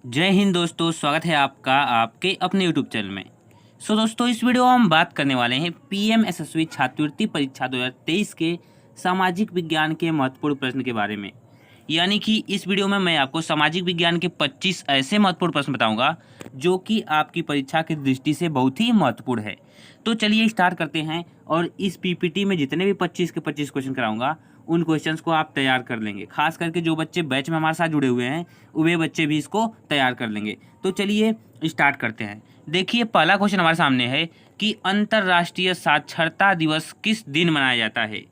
जय हिंद दोस्तों, स्वागत है आपका आपके अपने यूट्यूब चैनल में। दोस्तों, इस वीडियो में हम बात करने वाले हैं पीएम एसएसबी छात्रवृत्ति परीक्षा 2023 के सामाजिक विज्ञान के महत्वपूर्ण प्रश्न के बारे में। यानी कि इस वीडियो में मैं आपको सामाजिक विज्ञान के 25 ऐसे महत्वपूर्ण प्रश्न बताऊंगा जो कि आपकी परीक्षा की दृष्टि से बहुत ही महत्वपूर्ण है। तो चलिए स्टार्ट करते हैं। और इस पीपीटी में जितने भी 25 के 25 क्वेश्चन कराऊंगा उन क्वेश्चंस को आप तैयार कर लेंगे। खास करके जो बच्चे बैच में हमारे साथ जुड़े हुए हैं वे बच्चे भी इसको तैयार कर लेंगे। तो चलिए स्टार्ट करते हैं। देखिए, पहला क्वेश्चन हमारे सामने है कि अंतर्राष्ट्रीय साक्षरता दिवस किस दिन मनाया जाता है।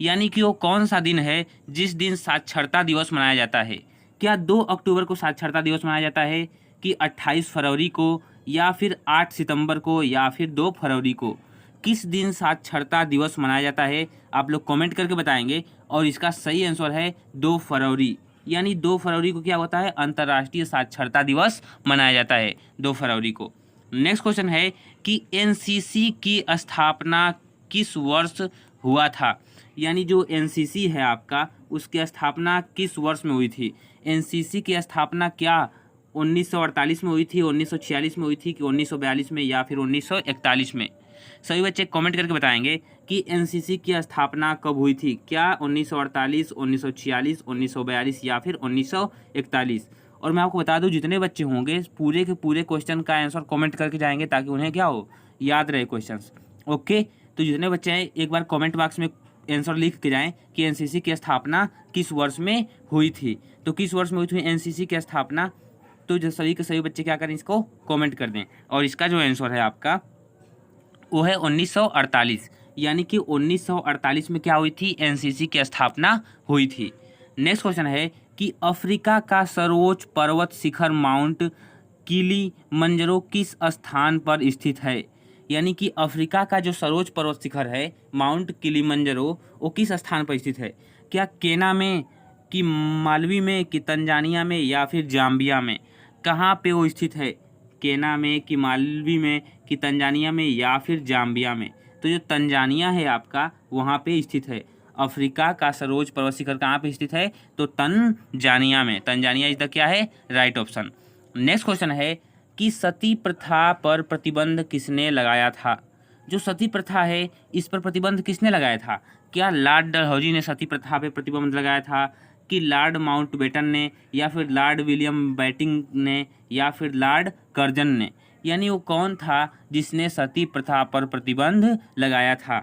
यानी कि वो कौन सा दिन है जिस दिन साक्षरता दिवस मनाया जाता है। क्या 2 अक्टूबर को साक्षरता दिवस मनाया जाता है, कि 28 फरवरी को, या फिर 8 सितंबर को, या फिर 2 फरवरी को। किस दिन साक्षरता दिवस मनाया जाता है आप लोग कमेंट करके बताएंगे। और इसका सही आंसर है 2 फरवरी। यानी 2 फरवरी को क्या होता है, अंतर्राष्ट्रीय साक्षरता दिवस मनाया जाता है 2 फरवरी को। नेक्स्ट क्वेश्चन है कि एनसीसी की स्थापना किस वर्ष हुआ था। यानी जो एनसीसी है आपका, उसकी स्थापना किस वर्ष में हुई थी। एनसीसी की स्थापना क्या 1948 में हुई थी, 1946 में हुई थी, कि 1942 में, या फिर 1941 में। सभी बच्चे कमेंट करके बताएंगे कि एनसीसी की स्थापना कब हुई थी। क्या 1948, 1946, 1942 या फिर 1941। और मैं आपको बता दूं, जितने बच्चे होंगे पूरे के पूरे क्वेश्चन का आंसर कमेंट करके जाएंगे ताकि उन्हें क्या हो, याद रहे क्वेश्चंस। ओके, तो जितने बच्चे हैं एक बार कमेंट बॉक्स में आंसर लिख के जाएं कि एनसीसी की स्थापना किस वर्ष में हुई थी। तो किस वर्ष में हुई थी एनसीसी की स्थापना, तो जो सभी के सभी बच्चे क्या करें, इसको कमेंट कर दें। और इसका जो आंसर है आपका वो है 1948। यानी कि 1948 में क्या हुई थी, एनसीसी की स्थापना हुई थी। नेक्स्ट क्वेश्चन है कि अफ्रीका का सर्वोच्च पर्वत शिखर माउंट किलिमंजारो किस स्थान पर स्थित है। यानी कि अफ्रीका का जो सर्वोच्च पर्वत शिखर है माउंट किलिमंजारो, वो किस स्थान पर स्थित है। क्या केन्या में, कि मालवी में, कि तंजानिया में, या फिर जाम्बिया में। कहाँ पे वो स्थित है, केन्या में, कि मालवी में, कि तंजानिया में, या फिर जाम्बिया में। तो जो तंजानिया है आपका वहाँ पे स्थित है। अफ्रीका का सर्वोच्च पर्वत शिखर कहाँ पे स्थित है, तो तंजानिया में। तंजानिया इज द क्या है, राइट ऑप्शन। नेक्स्ट क्वेश्चन है कि सती प्रथा पर प्रतिबंध किसने लगाया था। जो सती प्रथा है इस पर प्रतिबंध किसने लगाया था। क्या लॉर्ड डलहौजी ने सती प्रथा पर प्रतिबंध लगाया था, कि लॉर्ड माउंटबेटन ने, या फिर लॉर्ड विलियम बेटिंग ने, या फिर लॉर्ड कर्जन ने। यानी वो कौन था जिसने सती प्रथा पर प्रतिबंध लगाया था।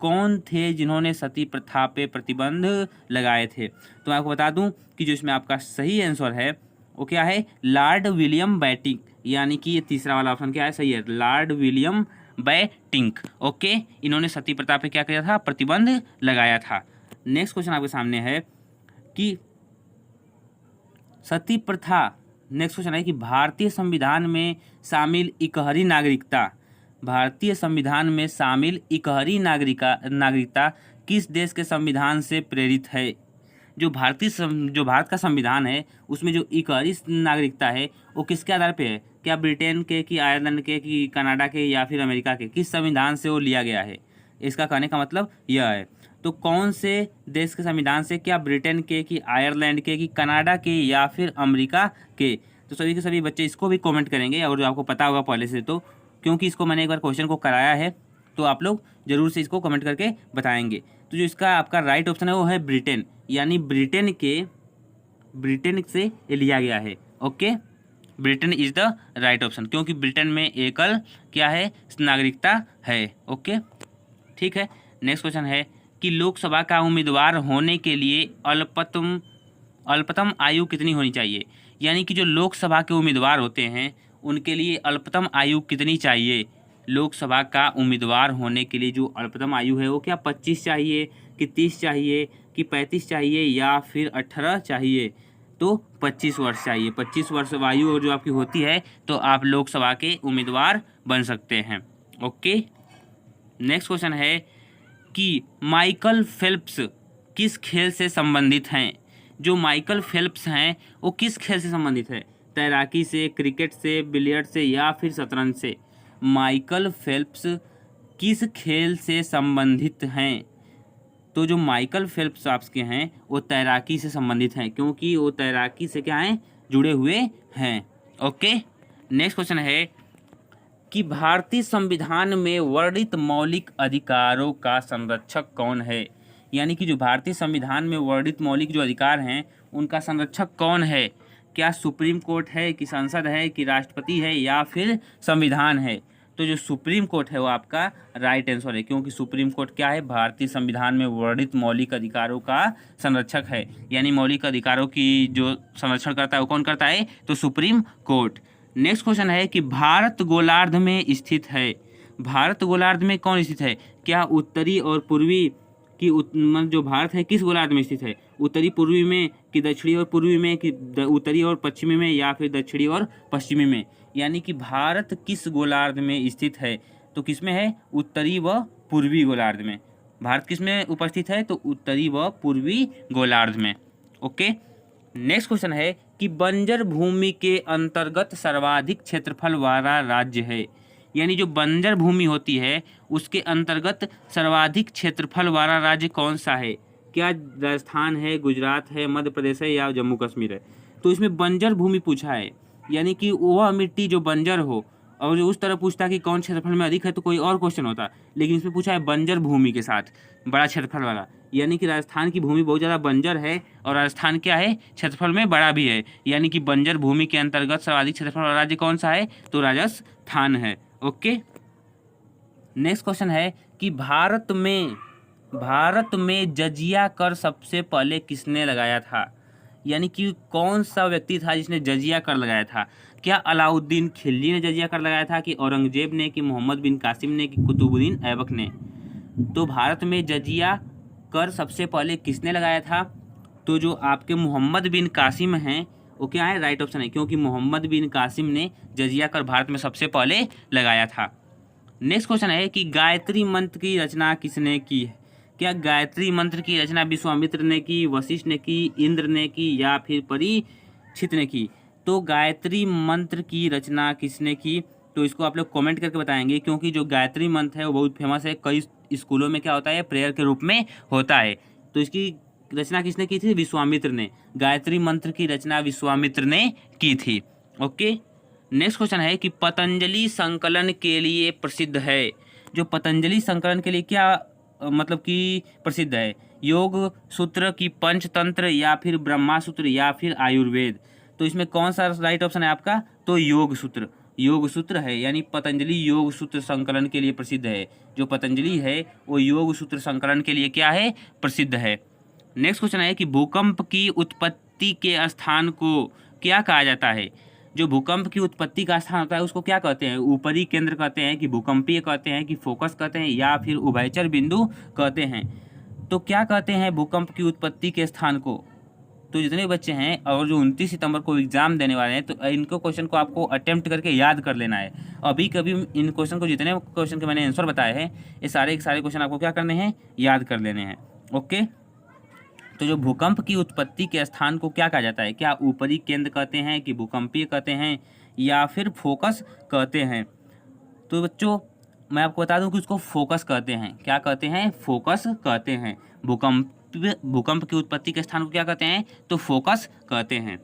कौन थे जिन्होंने सती प्रथा पे प्रतिबंध लगाए थे। तो मैं आपको बता दूं कि जो इसमें आपका सही आंसर है वो क्या है, लॉर्ड विलियम बेटिंग। यानी कि ये तीसरा वाला ऑप्शन क्या है, सही है, लॉर्ड विलियम बेटिंक। ओके, इन्होंने सती प्रथा पे क्या किया था, प्रतिबंध लगाया था। नेक्स्ट क्वेश्चन आपके सामने है कि सती प्रथा, नेक्स्ट क्वेश्चन है कि भारतीय संविधान में शामिल इकहरी नागरिकता, भारतीय संविधान में शामिल इकहरी नागरिकता किस देश के संविधान से प्रेरित है। जो जो भारत का संविधान है उसमें जो इकहरी नागरिकता है वो किसके आधार पे है। क्या ब्रिटेन के, कि आयरलैंड के, कि कनाडा के, या फिर अमेरिका के, किस संविधान से वो लिया गया है। इसका कहने का मतलब यह है। तो कौन से देश के संविधान से, क्या ब्रिटेन के, कि आयरलैंड के, कि कनाडा के, या फिर अमेरिका के। तो सभी के सभी बच्चे इसको भी कमेंट करेंगे। और जो आपको पता होगा पहले से, तो क्योंकि इसको मैंने एक बार क्वेश्चन को कराया है तो आप लोग जरूर से इसको कमेंट करके बताएंगे। तो जो इसका आपका राइट ऑप्शन है वो है ब्रिटेन। यानी ब्रिटेन से ये लिया गया है। Okay, Britain is the right option, क्योंकि ब्रिटेन में एकल क्या है, नागरिकता है। ओके, ठीक है। नेक्स्ट क्वेश्चन है कि लोकसभा का उम्मीदवार होने के लिए अल्पतम आयु कितनी होनी चाहिए। यानी कि जो लोकसभा के उम्मीदवार होते हैं उनके लिए अल्पतम आयु कितनी चाहिए। लोकसभा का उम्मीदवार होने के लिए जो अल्पतम आयु है वो क्या 25 चाहिए, कि 30 चाहिए, कि 35 चाहिए, या फिर 18 चाहिए। तो 25 वर्ष चाहिए। 25 वर्ष आयु जो आपकी होती है तो आप लोकसभा के उम्मीदवार बन सकते हैं। ओके, नेक्स्ट क्वेश्चन है कि माइकल फेल्प्स किस खेल से संबंधित हैं। जो माइकल फेल्प्स हैं वो किस खेल से संबंधित है। तैराकी से, क्रिकेट से, बिलियर्ड से, या फिर शतरंज से। माइकल फेल्प्स किस खेल से संबंधित हैं। तो जो माइकल फेल्प्स आपके हैं वो तैराकी से संबंधित हैं, क्योंकि वो तैराकी से क्या हैं, जुड़े हुए हैं। ओके, नेक्स्ट क्वेश्चन है कि भारतीय संविधान में वर्णित मौलिक अधिकारों का संरक्षक कौन है। यानी कि जो भारतीय संविधान में वर्णित मौलिक जो अधिकार हैं उनका संरक्षक कौन है। क्या सुप्रीम कोर्ट है, कि संसद है, कि राष्ट्रपति है, या फिर संविधान है। तो जो सुप्रीम कोर्ट है वो आपका राइट आंसर है, क्योंकि सुप्रीम कोर्ट क्या है, भारतीय संविधान में वर्णित मौलिक अधिकारों का संरक्षक है। यानी मौलिक अधिकारों की जो संरक्षण करता है वो कौन करता है, तो सुप्रीम कोर्ट। नेक्स्ट क्वेश्चन है कि भारत गोलार्ध में स्थित है। भारत गोलार्ध में कौन स्थित है। क्या उत्तरी और पूर्वी कि जो भारत है किस गोलार्ध में स्थित है, उत्तरी पूर्वी में, कि दक्षिणी और पूर्वी में, कि उत्तरी और पश्चिमी में, या फिर दक्षिणी और पश्चिमी में। यानी कि भारत किस गोलार्ध में स्थित है, तो किस में है, उत्तरी व पूर्वी गोलार्ध में। भारत किस में उपस्थित है, तो उत्तरी व पूर्वी गोलार्ध में। ओके, नेक्स्ट क्वेश्चन है कि बंजर भूमि के अंतर्गत सर्वाधिक क्षेत्रफल वाला राज्य है। यानी जो बंजर भूमि होती है उसके अंतर्गत सर्वाधिक क्षेत्रफल वाला राज्य कौन सा है। क्या राजस्थान है, गुजरात है, मध्य प्रदेश है, या जम्मू कश्मीर है। तो इसमें बंजर भूमि पूछा है, यानी कि वह मिट्टी जो बंजर हो, और जो उस तरह पूछता कि कौन क्षेत्रफल में अधिक है तो कोई और क्वेश्चन होता, लेकिन इसमें पूछा है बंजर भूमि के साथ बड़ा क्षेत्रफल वाला। यानी कि राजस्थान की भूमि बहुत ज़्यादा बंजर है और राजस्थान क्या है, क्षेत्रफल में बड़ा भी है। यानी कि बंजर भूमि के अंतर्गत सर्वाधिक क्षेत्रफल वाला राज्य कौन सा है, तो राजस्थान है। ओके, नेक्स्ट क्वेश्चन है कि भारत में जजिया कर सबसे पहले किसने लगाया था। यानी कि कौन सा व्यक्ति था जिसने जजिया कर लगाया था। क्या अलाउद्दीन खिलजी ने जजिया कर लगाया था, कि औरंगजेब ने, कि मोहम्मद बिन कासिम ने, कि कुतुबुद्दीन ऐबक ने। तो भारत में जजिया कर सबसे पहले किसने लगाया था, तो जो आपके मोहम्मद बिन कासिम हैं वो क्या है, राइट ऑप्शन है, क्योंकि मोहम्मद बिन कासिम ने जजिया कर भारत में सबसे पहले लगाया था। नेक्स्ट क्वेश्चन है कि गायत्री मंत्र की रचना किसने की है। क्या गायत्री मंत्र की रचना विश्वामित्र ने की, वशिष्ठ ने की, इंद्र ने की, या फिर परीक्षित ने की। तो गायत्री मंत्र की रचना किसने की, तो इसको आप लोग कमेंट करके बताएंगे, क्योंकि जो गायत्री मंत्र है वो बहुत फेमस है, कई स्कूलों में क्या होता है, प्रेयर के रूप में होता है। तो इसकी रचना किसने की थी, विश्वामित्र ने। गायत्री मंत्र की रचना विश्वामित्र ने की थी। ओके, नेक्स्ट क्वेश्चन है कि पतंजलि संकलन के लिए प्रसिद्ध है। जो पतंजलि संकलन के लिए क्या मतलब कि प्रसिद्ध है, योग सूत्र, की पंचतंत्र, या फिर ब्रह्मा सूत्र, या फिर आयुर्वेद। तो इसमें कौन सा राइट ऑप्शन है आपका, तो योग सूत्र। योग सूत्र है, यानी पतंजलि योग सूत्र संकलन के लिए प्रसिद्ध है। जो पतंजलि है वो योग सूत्र संकलन के लिए क्या है, प्रसिद्ध है। नेक्स्ट क्वेश्चन है कि भूकंप की उत्पत्ति के स्थान को क्या कहा जाता है। जो भूकंप की उत्पत्ति का स्थान होता है उसको क्या कहते हैं, ऊपरी केंद्र कहते हैं, कि भूकंपीय कहते हैं, कि फोकस कहते हैं, या फिर उभयचर बिंदु कहते हैं। तो क्या कहते हैं भूकंप की उत्पत्ति के स्थान को। तो जितने बच्चे हैं और जो 29 सितंबर को एग्जाम देने वाले हैं तो इनको क्वेश्चन को आपको अटेम्प्ट करके याद कर लेना है। अभी कभी इन क्वेश्चन को, जितने क्वेश्चन के मैंने आंसर बताए हैं ये सारे के सारे क्वेश्चन आपको क्या करने हैं, याद कर लेने हैं। ओके, तो जो भूकंप की उत्पत्ति के स्थान को क्या कहा जाता है, क्या ऊपरी केंद्र कहते हैं, कि भूकंपीय कहते हैं, या फिर फोकस कहते हैं। तो बच्चों मैं आपको बता दूं कि उसको फोकस कहते हैं। क्या कहते हैं, फोकस कहते हैं। भूकंप की उत्पत्ति के स्थान को क्या कहते हैं, तो फोकस कहते हैं।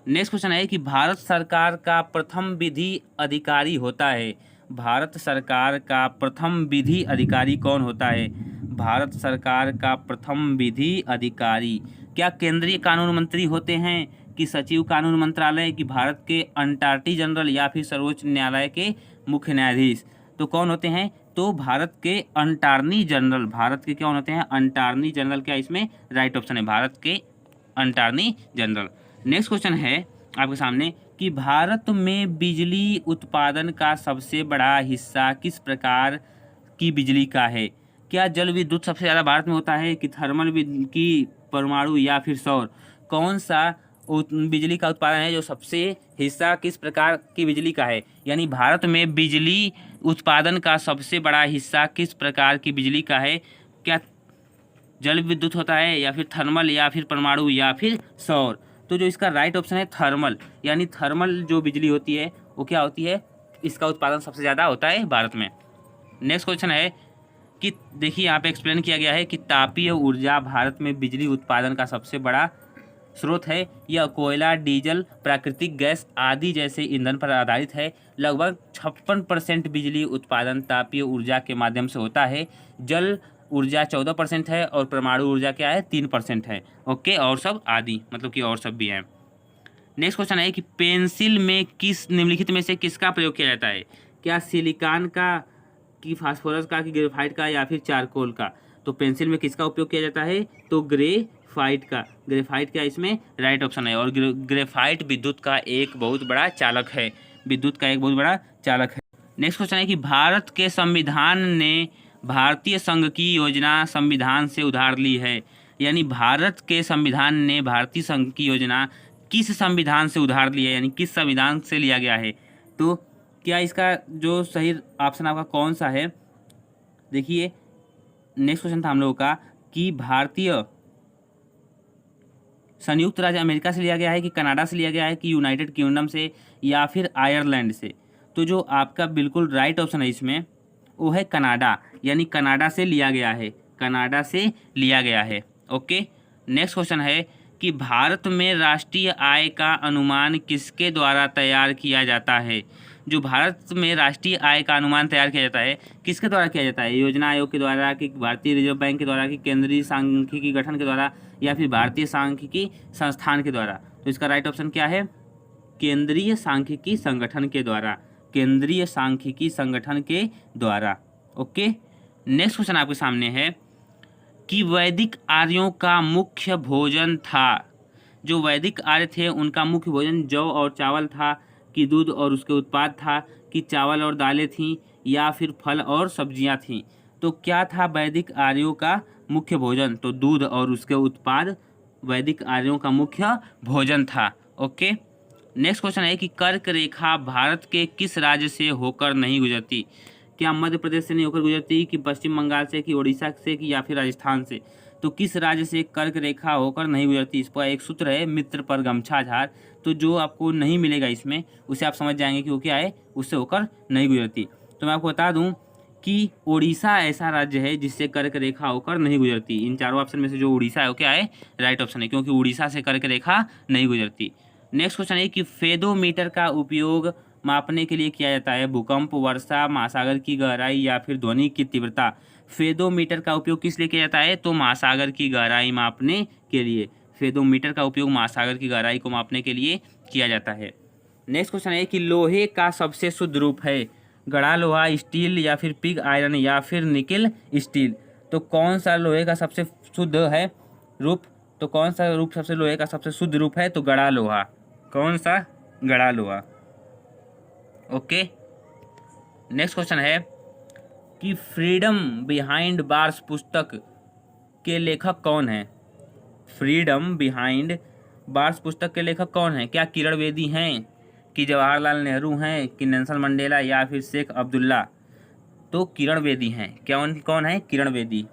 नेक्स्ट क्वेश्चन है कि भारत सरकार का प्रथम विधि अधिकारी होता है। भारत सरकार का प्रथम विधि अधिकारी कौन होता है। भारत सरकार का प्रथम विधि अधिकारी क्या केंद्रीय कानून मंत्री होते हैं, कि सचिव कानून मंत्रालय, कि भारत के अटॉर्नी जनरल, या फिर सर्वोच्च न्यायालय के मुख्य न्यायाधीश। तो कौन होते हैं, तो भारत के अटॉर्नी जनरल। भारत के कौन होते हैं, अटॉर्नी जनरल। क्या इसमें राइट ऑप्शन है, भारत के अटॉर्नी जनरल। नेक्स्ट क्वेश्चन है आपके सामने कि भारत में बिजली उत्पादन का सबसे बड़ा हिस्सा किस प्रकार की बिजली का है। क्या जल विद्युत सबसे ज़्यादा भारत में होता है, कि थर्मल, की परमाणु, या फिर सौर। कौन सा बिजली का उत्पादन है जो सबसे हिस्सा किस प्रकार की बिजली का है। यानी भारत में बिजली उत्पादन का सबसे बड़ा हिस्सा किस प्रकार की बिजली का है। क्या जल विद्युत होता है, या फिर थर्मल, या फिर परमाणु, या फिर सौर। तो जो इसका राइट ऑप्शन है थर्मल। यानी थर्मल जो बिजली होती है वो क्या होती है, इसका उत्पादन सबसे ज़्यादा होता है भारत में। नेक्स्ट क्वेश्चन है कि देखिए यहाँ पे एक्सप्लेन किया गया है कि तापीय ऊर्जा भारत में बिजली उत्पादन का सबसे बड़ा स्रोत है। यह कोयला, डीजल, प्राकृतिक गैस आदि जैसे ईंधन पर आधारित है। लगभग 56% बिजली उत्पादन तापीय ऊर्जा के माध्यम से होता है। जल ऊर्जा 14% है और परमाणु ऊर्जा क्या है 3% है। ओके, और सब आदि मतलब कि और सब भी है। नेक्स्ट क्वेश्चन है कि पेंसिल में किस निम्नलिखित में से किसका प्रयोग किया जाता है? क्या सिलिकॉन का, कि फास्फोरस का, कि ग्रेफाइट का, या फिर चारकोल का? तो पेंसिल में किसका उपयोग किया जाता है? तो ग्रेफाइट का। ग्रेफाइट का इसमें राइट ऑप्शन है। और ग्रेफाइट विद्युत का एक बहुत बड़ा चालक है। विद्युत का एक बहुत बड़ा चालक है। नेक्स्ट क्वेश्चन है कि भारत के संविधान ने भारतीय संघ की योजना संविधान से उधार ली है। यानी भारत के संविधान ने भारतीय संघ की योजना किस संविधान से उधार ली है, यानी किस संविधान से लिया गया है? तो क्या इसका जो सही ऑप्शन आपका कौन सा है? देखिए, नेक्स्ट क्वेश्चन था हम लोगों का कि भारतीय संयुक्त राज्य अमेरिका से लिया गया है, कि कनाडा से लिया गया है, कि यूनाइटेड किंगडम से, या फिर आयरलैंड से? तो जो आपका बिल्कुल राइट ऑप्शन है इसमें वो है कनाडा, यानी कनाडा से लिया गया है। कनाडा से लिया गया है। ओके, नेक्स्ट क्वेश्चन है कि भारत में राष्ट्रीय आय का अनुमान किसके द्वारा तैयार किया जाता है? जो भारत में राष्ट्रीय आय का अनुमान तैयार किया जाता है किसके द्वारा किया जाता है? योजना आयोग के द्वारा, कि भारतीय रिजर्व बैंक के द्वारा, कि केंद्रीय सांख्यिकी गठन के द्वारा, या फिर भारतीय सांख्यिकी संस्थान के द्वारा? तो इसका राइट ऑप्शन क्या है? केंद्रीय सांख्यिकी संगठन के द्वारा। केंद्रीय सांख्यिकी संगठन के द्वारा। ओके, नेक्स्ट क्वेश्चन आपके सामने है कि वैदिक आर्यों का मुख्य भोजन था। जो वैदिक आर्य थे उनका मुख्य भोजन जौ और चावल था, कि दूध और उसके उत्पाद था, कि चावल और दालें थीं, या फिर फल और सब्जियां थीं? तो क्या था वैदिक आर्यों का मुख्य भोजन? तो दूध और उसके उत्पाद वैदिक आर्यों का मुख्य भोजन था। ओके, नेक्स्ट क्वेश्चन है कि कर्क रेखा भारत के किस राज्य से होकर नहीं गुजरती? क्या मध्य प्रदेश से नहीं होकर गुजरती, कि पश्चिम बंगाल से, कि उड़ीसा से, कि या फिर राजस्थान से? तो किस राज्य से कर्क रेखा होकर नहीं गुजरती? इस पर एक सूत्र है, मित्र पर गमछा झार। तो जो आपको नहीं मिलेगा इसमें उसे आप समझ जाएंगे कि वो क्या है, उससे होकर नहीं गुजरती। तो मैं आपको बता दूं कि उड़ीसा ऐसा राज्य है जिससे कर्क रेखा होकर नहीं गुजरती। इन चारों ऑप्शन में से जो उड़ीसा है वो क्या है? राइट ऑप्शन है, क्योंकि उड़ीसा से कर्क रेखा नहीं गुजरती। नेक्स्ट क्वेश्चन है कि फेदोमीटर का उपयोग मापने के लिए किया जाता है? भूकंप, वर्षा, महासागर की गहराई, या फिर ध्वनि की तीव्रता? फेदोमीटर का उपयोग किस लिए किया जाता है? तो महासागर की गहराई मापने के लिए। फेदोमीटर का उपयोग महासागर की गहराई को मापने के लिए किया जाता है। नेक्स्ट क्वेश्चन है कि लोहे का सबसे शुद्ध रूप है? गड़ा लोहा, स्टील, या फिर पिग आयरन, या फिर निकेल स्टील? तो कौन सा लोहे का सबसे शुद्ध है रूप? तो कौन सा रूप सबसे लोहे का सबसे शुद्ध रूप है? तो गड़ा लोहा। कौन सा? गड़ा लोहा। ओके, नेक्स्ट क्वेश्चन है कि फ्रीडम बिहाइंड बार्स पुस्तक के लेखक कौन है? फ्रीडम बिहाइंड बार्स पुस्तक के लेखक कौन है? क्या किरण बेदी हैं, कि जवाहरलाल नेहरू हैं, कि नेल्सन मंडेला, या फिर शेख अब्दुल्ला? तो किरण बेदी हैं। कौन है? किरण बेदी,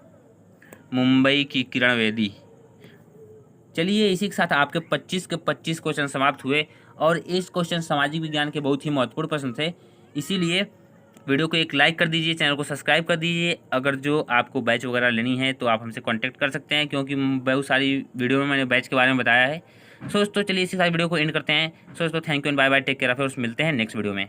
मुंबई की किरण बेदी। चलिए, इसी के साथ आपके 25 के 25 क्वेश्चन समाप्त हुए। और इस क्वेश्चन सामाजिक विज्ञान के बहुत ही महत्वपूर्ण प्रश्न थे, इसीलिए वीडियो को एक लाइक कर दीजिए, चैनल को सब्सक्राइब कर दीजिए। अगर जो आपको बैच वगैरह लेनी है तो आप हमसे कांटेक्ट कर सकते हैं, क्योंकि बहुत सारी वीडियो में मैंने बैच के बारे में बताया है। सो दोस्तों, चलिए इसी सारी वीडियो को एंड करते हैं। सो दोस्तों, thank you and bye bye, take care of, मिलते हैं नेक्स्ट वीडियो में।